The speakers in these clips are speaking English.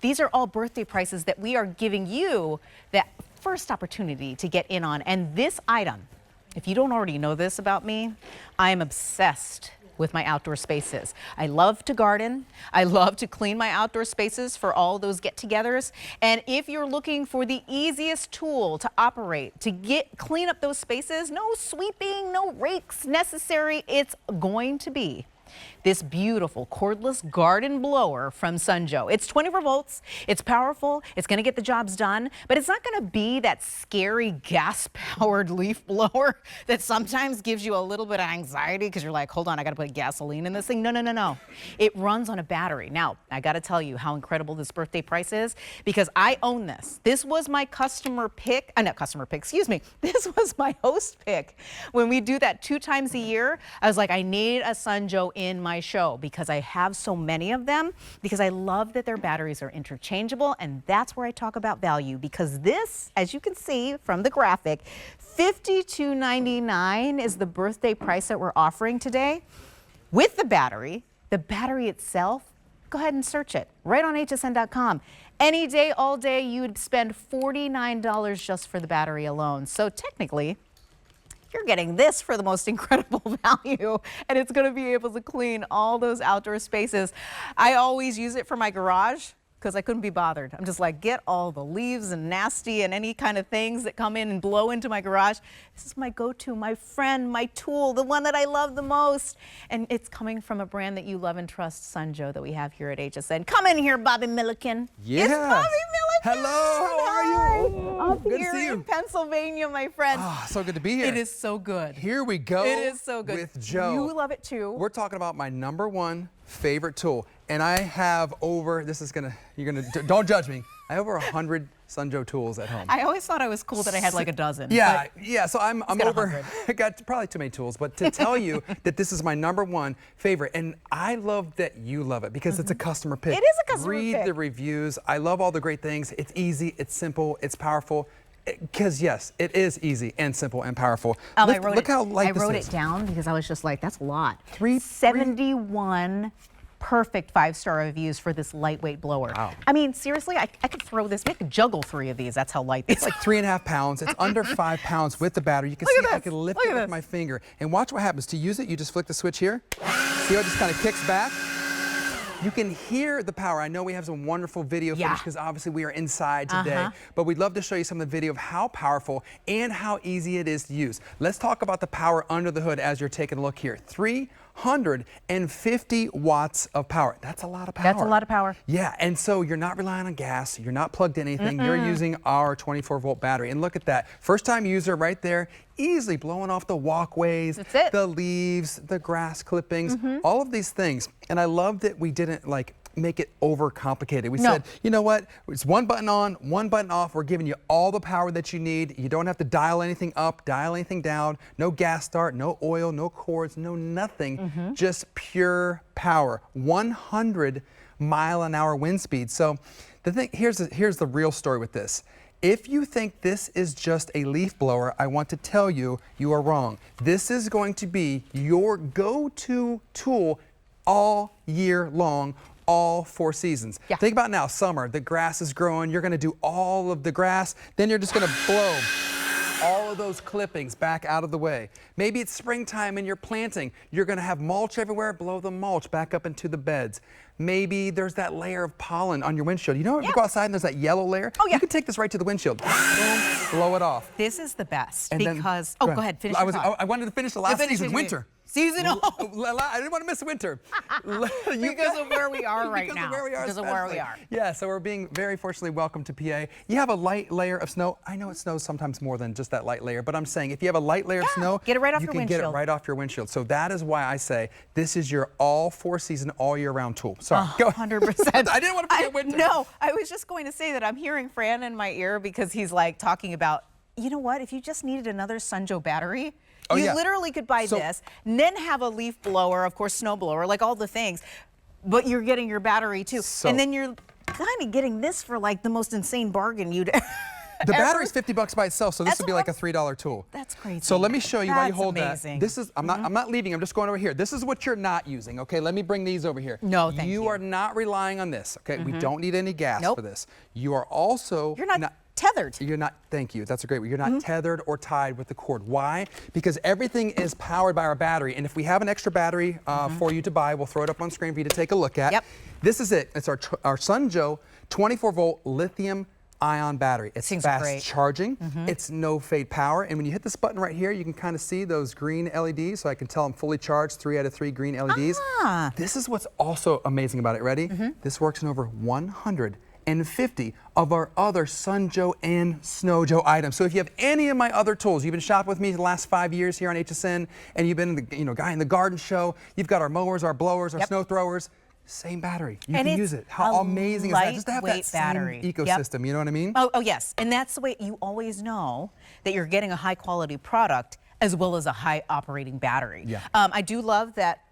These are all birthday prices that we are giving you that first opportunity to get in on. And this item, if you don't already know this about me, I am obsessed with my outdoor spaces. I love to garden. I love to clean my outdoor spaces for all those get-togethers. And if you're looking for the easiest tool to operate, to clean up those spaces, no sweeping, no rakes necessary, it's going to be this beautiful cordless garden blower from Sunjo. It's 24 volts, it's powerful, it's gonna get the jobs done, but it's not gonna be that scary gas-powered leaf blower that sometimes gives you a little bit of anxiety because you're like, hold on, I gotta put gasoline in this thing. No. It runs on a battery. Now, I gotta tell you how incredible this birthday price is because I own this. This was my customer pick, not customer pick, excuse me. This was my host pick. When we do that 2 times a year, I was like, I need a Sunjo in my show because I have so many of them, because I love that their batteries are interchangeable, and that's where I talk about value, because this, as you can see from the graphic, $52.99 is the birthday price that we're offering today with the battery. The battery itself, go ahead and search it right on hsn.com. Any day, all day, you would spend $49 just for the battery alone. So technically, you're getting this for the most incredible value, and it's going to be able to clean all those outdoor spaces. I always use it for my garage because I couldn't be bothered. I'm just like, get all the leaves and nasty and any kind of things that come in and blow into my garage. This is my go-to, my friend, my tool, the one that I love the most. And it's coming from a brand that you love and trust, Sunjo, that we have here at HSN. Come in here, Bobby Milliken. Yes. It's Bobby Milliken. Hello, how are you? Up Good here to see you. in Pennsylvania, my friend. Oh, so good to be here. It is so good. Here we go. It is so good. With Joe. You love it too. We're talking about my #1 favorite tool. And I have over, don't judge me. I have over 100 Sunjo tools at home. I always thought I was cool that I had like a dozen. Yeah, so I'm over, 100. I got probably too many tools, but to tell you that this is my #1 favorite, and I love that you love it because it's a customer pick. It is a customer pick. Read the reviews. I love all the great things. It's easy, it's simple, it's powerful. Because yes, it is easy and simple and powerful. Look how light this is. I wrote it down because I was just like, that's a lot. 71 perfect 5-star reviews for this lightweight blower. Wow. I mean, seriously, I could throw this, I could juggle 3 of these. That's how light these It's like 3.5 pounds. It's under 5 pounds with the battery. You can see I can lift it with my finger. And watch what happens. To use it, you just flick the switch here. See how it just kind of kicks back? You can hear the power. I know we have some wonderful video footage because obviously we are inside today, but we'd love to show you some of the video of how powerful and how easy it is to use. Let's talk about the power under the hood as you're taking a look here. 350 watts of power. That's a lot of power. That's a lot of power. Yeah, and so you're not relying on gas. You're not plugged in anything. You're using our 24-volt battery. And look at that. First-time user right there, easily blowing off the walkways, the leaves, the grass clippings, all of these things. And I love that we didn't make it overcomplicated. We said, you know what? It's one button on, one button off. We're giving you all the power that you need. You don't have to dial anything up, dial anything down. No gas start, no oil, no cords, no nothing. Just pure power. 100-mile-an-hour wind speed. So the thing here's the real story with this. If you think this is just a leaf blower, I want to tell you, you are wrong. This is going to be your go-to tool all year long, all 4 seasons. Think about now, summer, the grass is growing, you're gonna do all of the grass, then you're just gonna blow all of those clippings back out of the way. Maybe it's springtime and you're planting. You're gonna have mulch everywhere, blow the mulch back up into the beds. Maybe there's that layer of pollen on your windshield. You know, if you go outside and there's that yellow layer, you can take this right to the windshield. Boom, blow it off. This is the best and because, then, go ahead, finish your thought. I wanted to finish the last season, winter. I didn't want to miss winter. Because of where we are right now. Because of where we are. Yeah, so we're being very fortunately welcomed to PA. You have a light layer of snow. I know it snows sometimes more than just that light layer, but I'm saying if you have a light layer of snow, get it right off you your can windshield. get it right off your windshield. So that is why I say this is your all 4 season, all year round tool. Sorry, go 100%. I didn't want to forget winter. No, I was just going to say that I'm hearing Fran in my ear because he's like talking about, you know what, if you just needed another Sunjo battery, you literally could buy this, and then have a leaf blower, of course, snow blower, like all the things, but you're getting your battery too. And then you're kind of getting this for like the most insane bargain you'd The battery's $50 by itself, so this That's would be like a $3 tool. That's crazy. So let me show you while you hold amazing. that. This is I'm not leaving. I'm just going over here. This is what you're not using. Okay, let me bring these over here. No, thank you. You are not relying on this. Okay, we don't need any gas Nope. for this. You are also You're not tethered. You're not. Thank you. That's a great word. You're not tethered or tied with the cord. Why? Because everything is powered by our battery. And if we have an extra battery for you to buy, we'll throw it up on screen for you to take a look at. Yep. This is it. It's our Sunjoe 24-volt lithium-ion battery. It's Seems fast great. charging. It's no fade power. And when you hit this button right here, you can kind of see those green LEDs. So I can tell I'm fully charged. 3 out of 3 green LEDs. This is what's also amazing about it. Ready? This works in over 150 of our other Sunjoe and Snowjoe items. So if you have any of my other tools, you've been shopping with me the last 5 years here on HSN, and you've been the guy in the garden show, you've got our mowers, our blowers, our snow throwers, same battery. You can use it. How amazing is that? Just to have that battery. same ecosystem, you know what I mean? Oh, yes. And that's the way you always know that you're getting a high quality product as well as a high operating battery. Yeah. I do love that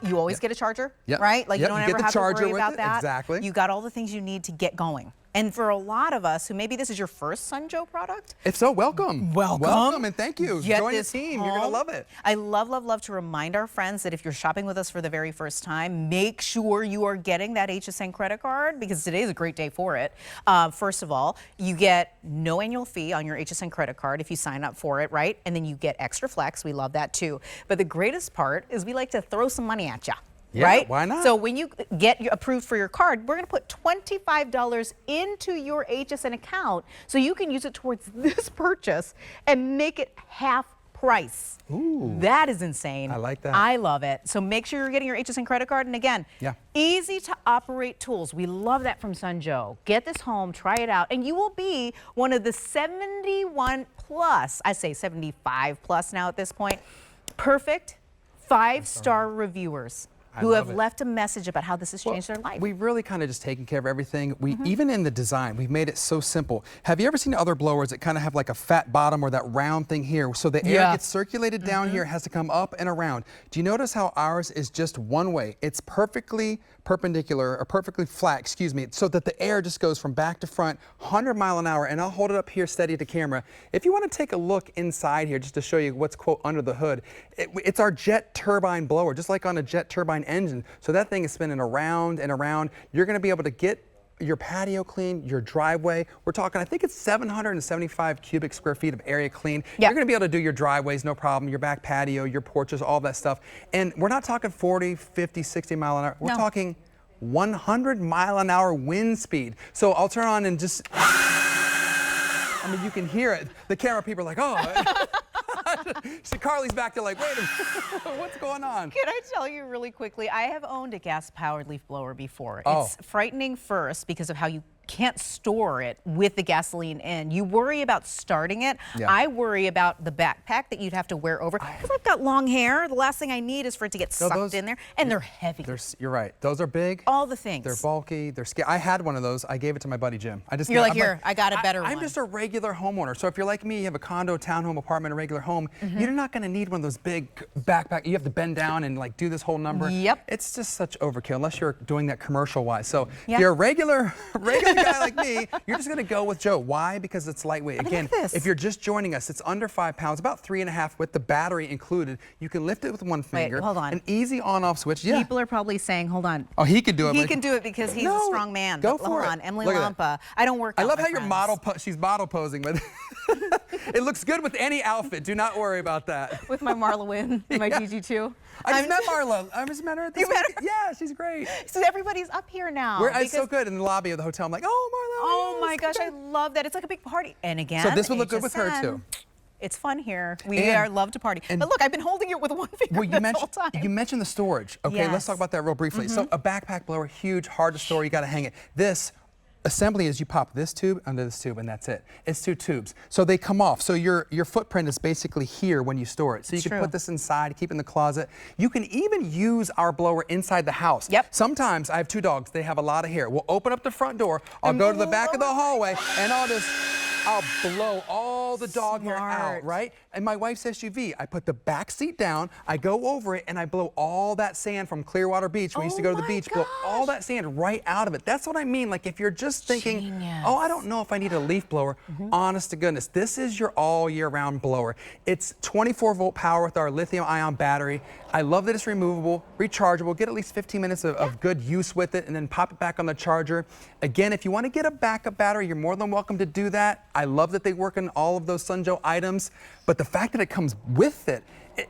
you always get a charger, right? Like you don't ever have to worry about that. Exactly. You got all the things you need to get going. And for a lot of us who maybe this is your first Sunjoe product. If so, welcome. Welcome and thank you. Join the team. Home. You're going to love it. I love to remind our friends that if you're shopping with us for the very first time, make sure you are getting that HSN credit card because today is a great day for it. First of all, you get no annual fee on your HSN credit card if you sign up for it, right? And then you get extra flex. We love that too. But the greatest part is we like to throw some money at you. Yeah, right? Why not? So when you get approved for your card, we're going to put $25 into your HSN account so you can use it towards this purchase and make it half price. Ooh. That is insane. I like that. I love it. So make sure you're getting your HSN credit card. And again, easy to operate tools. We love that from Sunjoe. Get this home, try it out, and you will be one of the 71 plus, I say 75 plus now at this point, perfect 5-star reviewers who have left a message about how this has changed their life. We've really kind of just taken care of everything. We even in the design, we've made it so simple. Have you ever seen other blowers that kind of have like a fat bottom or that round thing here? So the air gets circulated down here, it has to come up and around. Do you notice how ours is just one way? It's perfectly perpendicular or perfectly flat, excuse me, so that the air just goes from back to front, 100 miles an hour, and I'll hold it up here steady to camera. If you want to take a look inside here just to show you what's quote under the hood, it's our jet turbine blower, just like on a jet turbine engine. So that thing is spinning around and around. You're going to be able to get your patio clean, your driveway. We're talking, I think it's 775 cubic square feet of area clean. You're going to be able to do your driveways, no problem, your back patio, your porches, all that stuff. And we're not talking 40, 50, 60 mile an hour. We're talking 100 mile an hour wind speed. So I'll turn on and just, I mean, you can hear it. The camera people are like, oh. So Carly's back there like, wait a minute, what's going on? Can I tell you really quickly, I have owned a gas-powered leaf blower before. It's frightening first because of how you can't store it with the gasoline in. You worry about starting it. I worry about the backpack that you'd have to wear over. Because I've got long hair. The last thing I need is for it to get sucked in there. And they're heavy. You're right. Those are big. All the things. They're bulky. They're scary. I had one of those. I gave it to my buddy Jim. You're like, here, I got a better one. I'm just a regular homeowner. So if you're like me, you have a condo, townhome, apartment, a regular home, you're not going to need one of those big backpacks. You have to bend down and like do this whole number. It's just such overkill unless you're doing that commercial-wise. So if you're a regular guy like me, you're just going to go with Joe. Why? Because it's lightweight. Again, if you're just joining us, it's under 5 pounds, about 3.5 with the battery included. You can lift it with one finger. Wait, hold on. An easy on-off switch. People are probably saying, hold on. Oh, he could do it. He can do it because he's a strong man. Go for hold it. on, Emily Lampa. I don't work out, I love how my you're friends. she's model posing, but it looks good with any outfit. Do not worry about that. With my Marla Wynn, my GG2. I just met Marla. I just met her at this You met her? Yeah, she's great. So everybody's up here now. It's so good in the lobby of the hotel. I'm like, oh, Marla. Oh my gosh, I love that. It's like a big party. And again, so this would look good with her too. It's fun here. We love to party. But look, I've been holding it with one finger this whole time. You mentioned the storage. Okay, let's talk about that real briefly. So a backpack blower, huge, hard to store. You got to hang it. This assembly is you pop this tube under this tube and that's it. It's 2 tubes. So they come off. So your footprint is basically here when you store it. So you can put this inside, keep it in the closet. You can even use our blower inside the house. Sometimes I have 2 dogs. They have a lot of hair. We'll open up the front door. I'll go to the back of the hallway and I'll just I'll blow all the dog hair out, Smart. right? And my wife's SUV, I put the back seat down, I go over it, and I blow all that sand from Clearwater Beach. We used to go to the my beach, blow all that sand right out of it. That's what I mean. Like, if you're just thinking, Genius. oh, I don't know if I need a leaf blower, honest to goodness, this is your all year round blower. It's 24-volt power with our lithium ion battery. I love that it's removable, rechargeable, get at least 15 minutes of good use with it, and then pop it back on the charger. Again, if you want to get a backup battery, you're more than welcome to do that. I love that they work in all of those Sunjoe items, but the fact that it comes with it,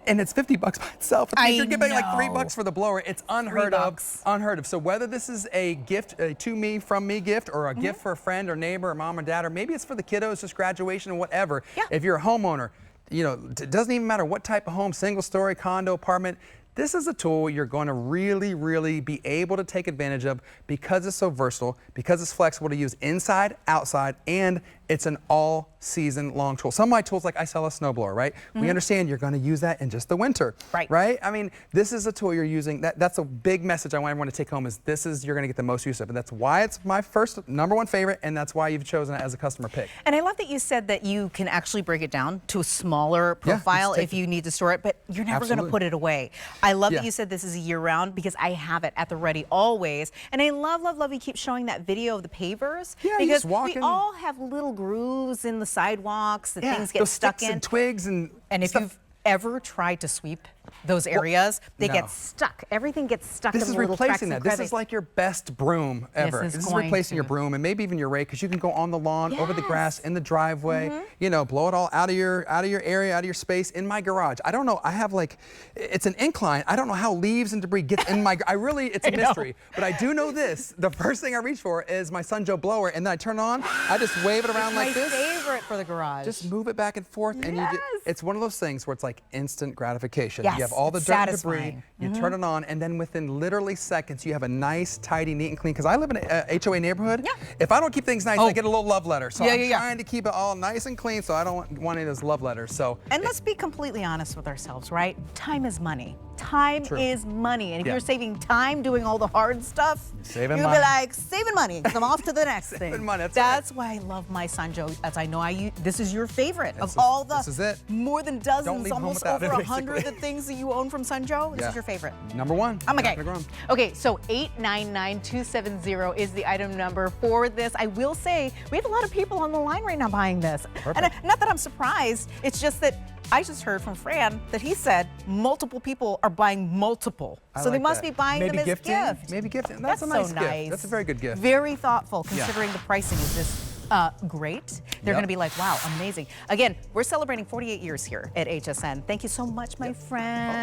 and it's $50 by itself. I think you're giving like $3 for the blower. It's unheard of. Unheard of. So whether this is a gift, a to me, from me gift, or a gift for a friend or neighbor or mom or dad, or maybe it's for the kiddos, just graduation or whatever. If you're a homeowner, you know, it doesn't even matter what type of home, single story, condo, apartment. This is a tool you're going to really, really be able to take advantage of because it's so versatile, because it's flexible to use inside, outside, and it's an all-season long tool. Some of my tools, like I sell a snowblower, right? We understand you're going to use that in just the winter, right? I mean, this is a tool you're using. That's a big message I want everyone to take home is you're going to get the most use of it. And that's why it's my first #1 favorite, and that's why you've chosen it as a customer pick. And I love that you said that you can actually break it down to a smaller profile if you need to store it, but you're never going to put it away. I love that you said this is a year-round because I have it at the ready always. And I love, love, love you keep showing that video of the pavers because we all have little grooves in the sidewalks that things get stuck in. And twigs and if you've ever tried to sweep those areas, they get stuck. Everything gets stuck in the little cracks and This is like your best broom ever. This is replacing your broom and maybe even your rake because you can go on the lawn, over the grass, in the driveway, you know, blow it all out of your area, out of your space. In my garage, I don't know, I have like, it's an incline. I don't know how leaves and debris get in my, it's a mystery. But I do know this, the first thing I reach for is my Sunjoe blower and then I turn it on, I just wave it around like this. My favorite for the garage. Just move it back and forth and it's one of those things where it's like instant gratification. You have all the dirt and debris, you turn it on, and then within literally seconds, you have a nice, tidy, neat and clean. Because I live in an HOA neighborhood. If I don't keep things nice, I get a little love letter. So I'm trying to keep it all nice and clean, so I don't want any of those love letters. So. And let's be completely honest with ourselves, right? Time is money. Time is money. And if you're saving time doing all the hard stuff, you'll be like, saving money, because I'm off to the next thing. Saving money, that's why I love my Sunjoe, as I know this is your favorite of all the more than dozens, almost over 100 of things that you own from Sunjoe. This is your favorite. #1. Oh my God. Okay, so 899270 is the item number for this. I will say, we have a lot of people on the line right now buying this. And not that I'm surprised, it's just that I just heard from Fran that he said multiple people are buying multiple. So they must be buying them as gifts. Maybe gifting. That's a nice gift. That's a very good gift. Very thoughtful considering the pricing is this great. They're going to be like, wow, amazing. Again, we're celebrating 48 years here at HSN. Thank you so much, my friend.